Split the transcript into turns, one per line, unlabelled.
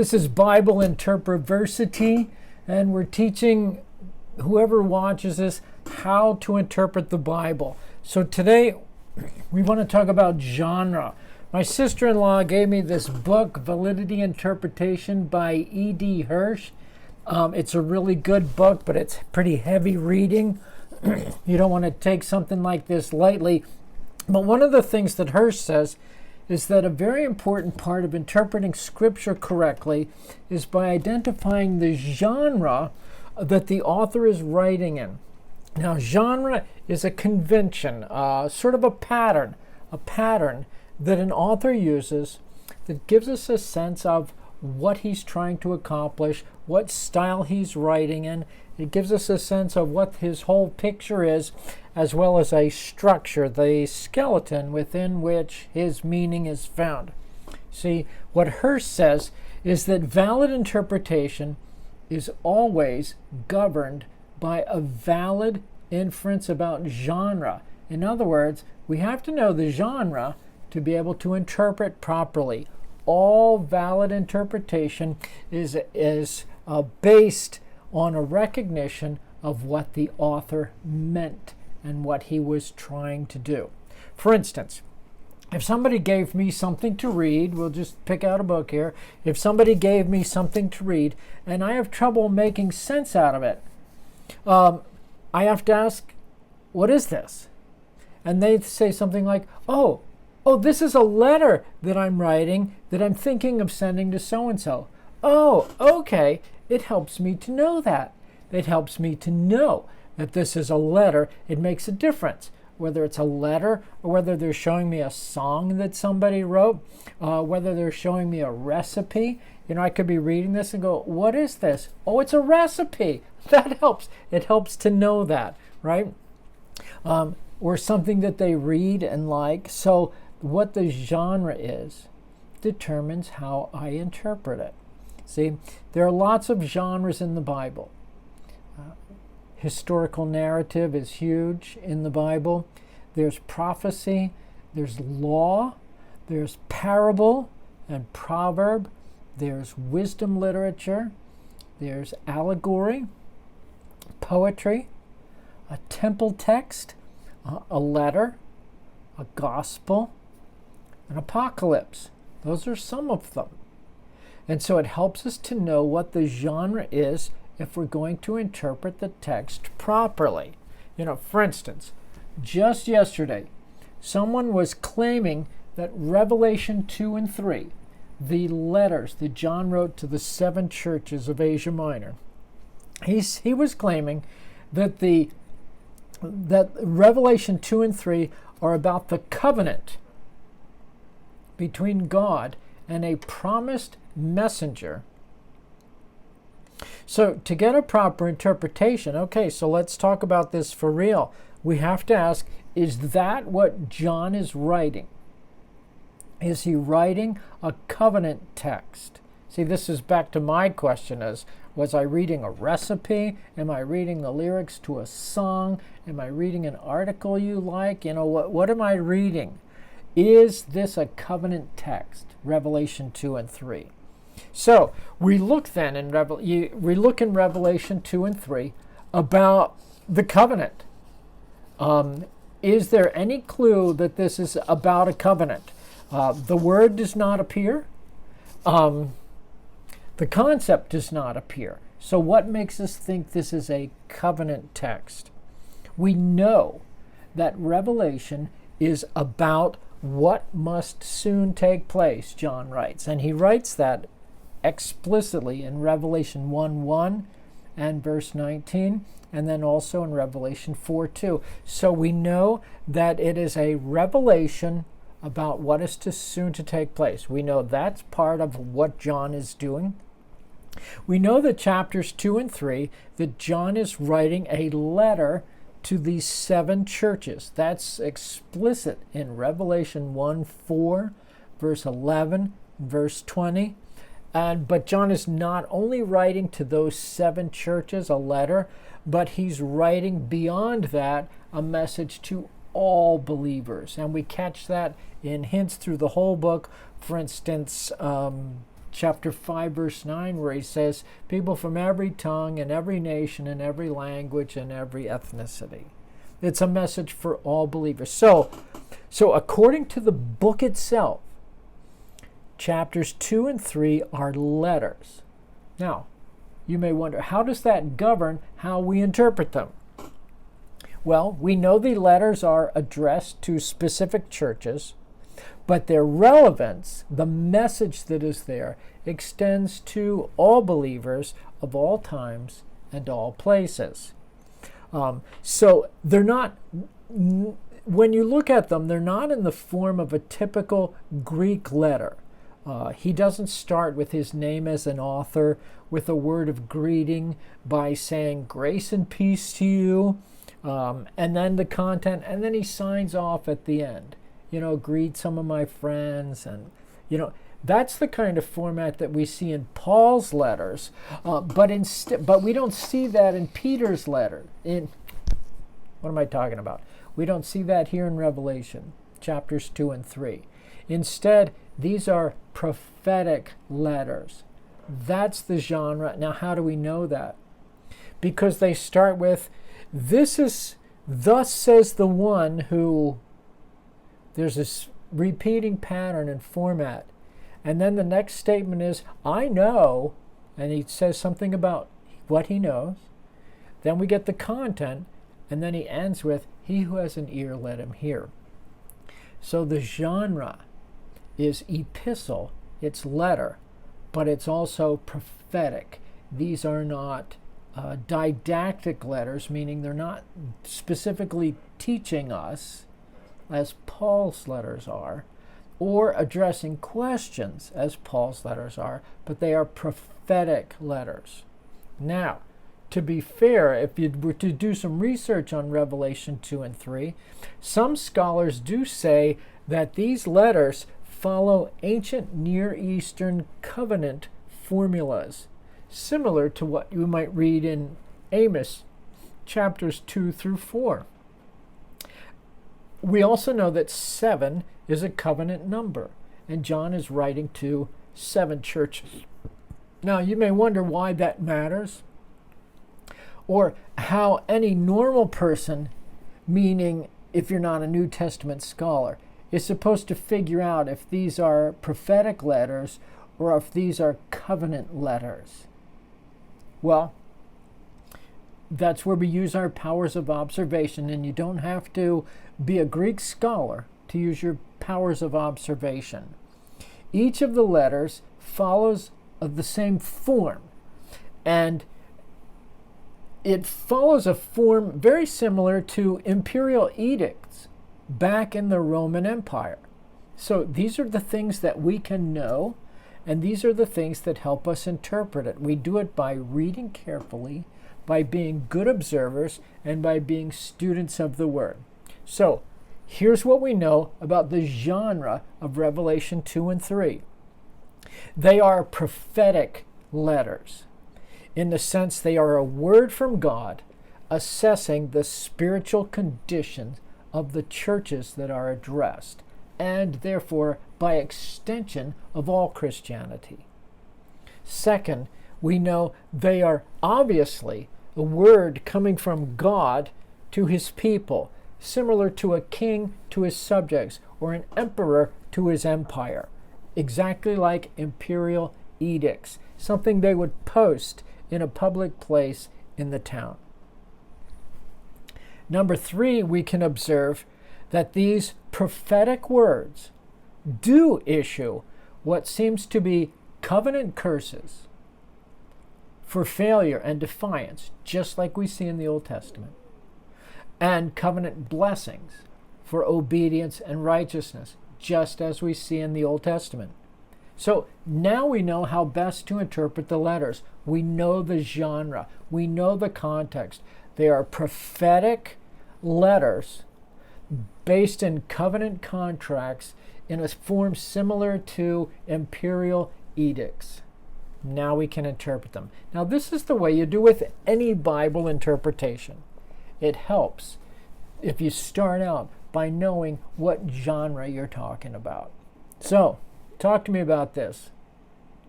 This is Bible Interpreversity, and we're teaching whoever watches this how to interpret the Bible. So today we want to talk about genre. My sister-in-law gave me this book, Validity Interpretation by E.D. Hirsch. It's a really good book, but it's pretty heavy reading. You don't want to take something like this lightly. But one of the things that Hirsch says is that a very important part of interpreting Scripture correctly is by identifying the genre that the author is writing in. Now, genre is a convention, sort of a pattern that an author uses that gives us a sense of what he's trying to accomplish, what style he's writing in. It gives us a sense of what his whole picture is, as well as a structure, the skeleton within which his meaning is found. See, what Hirsch says is that valid interpretation is always governed by a valid inference about genre. In other words, we have to know the genre to be able to interpret properly. All valid interpretation is based on a recognition of what the author meant and what he was trying to do. For instance, if somebody gave me something to read, we'll just pick out a book here. If somebody gave me something to read and I have trouble making sense out of it, I have to ask, what is this? And they say something like, oh, this is a letter that I'm writing that I'm thinking of sending to so-and-so. Oh, okay. It helps me to know that. It helps me to know that this is a letter. It makes a difference, whether it's a letter or whether they're showing me a song that somebody wrote, whether they're showing me a recipe. I could be reading this and go, what is this? Oh, it's a recipe. That helps. It helps to know that, right? Or something that they read and like. So what the genre is determines how I interpret it. See, there are lots of genres in the Bible. Historical narrative is huge in the Bible. There's prophecy, there's law, there's parable and proverb, there's wisdom literature, there's allegory, poetry, a temple text, a letter, a gospel, an apocalypse. Those are some of them. And so it helps us to know what the genre is if we're going to interpret the text properly. For instance, just yesterday, someone was claiming that Revelation 2 and 3, the letters that John wrote to the 7 churches of Asia Minor, he was claiming that that Revelation 2 and 3 are about the covenant between God and a promised messenger. So to get a proper interpretation, okay, so let's talk about this for real. We have to ask, is that what John is writing? Is he writing a covenant text? See, this is back to my question was I reading a recipe? Am I reading the lyrics to a song? Am I reading an article you like? What am I reading? Is this a covenant text? Revelation 2 and 3. So we look then in Revelation 2 and 3 about the covenant. Is there any clue that this is about a covenant? The word does not appear. The concept does not appear. So what makes us think this is a covenant text? We know that Revelation is about what must soon take place, John writes. And he writes that explicitly in Revelation 1:1 and verse 19, and then also in Revelation 4:2. So we know that it is a revelation about what is soon to take place. We know that's part of what John is doing. We know that chapters 2 and 3, that John is writing a letter to these 7 churches. That's explicit in Revelation 1:4, verse 11, verse 20. But John is not only writing to those 7 churches a letter, but he's writing beyond that a message to all believers. And we catch that in hints through the whole book. For instance, chapter 5, verse 9, where he says, people from every tongue and every nation and every language and every ethnicity. It's a message for all believers. So according to the book itself, chapters 2 and 3 are letters. Now, you may wonder, how does that govern how we interpret them? Well, we know the letters are addressed to specific churches, but their relevance, the message that is there, extends to all believers of all times and all places. So they're not, when you look at them, they're not in the form of a typical Greek letter. He doesn't start with his name as an author with a word of greeting by saying grace and peace to you, and then the content, and then he signs off at the end. Greet some of my friends, and that's the kind of format that we see in Paul's letters, but we don't see that in Peter's letter. What am I talking about? We don't see that here in Revelation, chapters 2 and 3. Instead, these are prophetic letters. That's the genre. Now, how do we know that? Because they start with, thus says the one who, there's this repeating pattern and format. And then the next statement is, I know, and he says something about what he knows. Then we get the content, and then he ends with, he who has an ear, let him hear. So the genre is epistle, it's letter, but it's also prophetic. These are not didactic letters, meaning they're not specifically teaching us, as Paul's letters are, or addressing questions, as Paul's letters are, but they are prophetic letters. Now, to be fair, if you were to do some research on Revelation 2 and 3, some scholars do say that these letters follow ancient Near Eastern covenant formulas, similar to what you might read in Amos chapters 2 through 4. We also know that 7 is a covenant number, and John is writing to 7 churches. Now, you may wonder why that matters, or how any normal person, meaning if you're not a New Testament scholar, is supposed to figure out if these are prophetic letters or if these are covenant letters. Well, that's where we use our powers of observation, and you don't have to be a Greek scholar to use your powers of observation. Each of the letters follows the same form, and it follows a form very similar to imperial edicts back in the Roman Empire. So these are the things that we can know, and these are the things that help us interpret it. We do it by reading carefully, by being good observers, and by being students of the Word. So here's what we know about the genre of Revelation 2 and 3. They are prophetic letters, in the sense they are a word from God assessing the spiritual conditions of the churches that are addressed, and therefore, by extension, of all Christianity. Second, we know they are obviously a word coming from God to his people, similar to a king to his subjects, or an emperor to his empire, exactly like imperial edicts, something they would post in a public place in the town. Number 3, we can observe that these prophetic words do issue what seems to be covenant curses for failure and defiance, just like we see in the Old Testament, and covenant blessings for obedience and righteousness, just as we see in the Old Testament. So now we know how best to interpret the letters. We know the genre. We know the context. They are prophetic letters based in covenant contracts in a form similar to imperial edicts. Now we can interpret them. Now this is the way you do with any Bible interpretation. It helps if you start out by knowing what genre you're talking about. So, talk to me about this.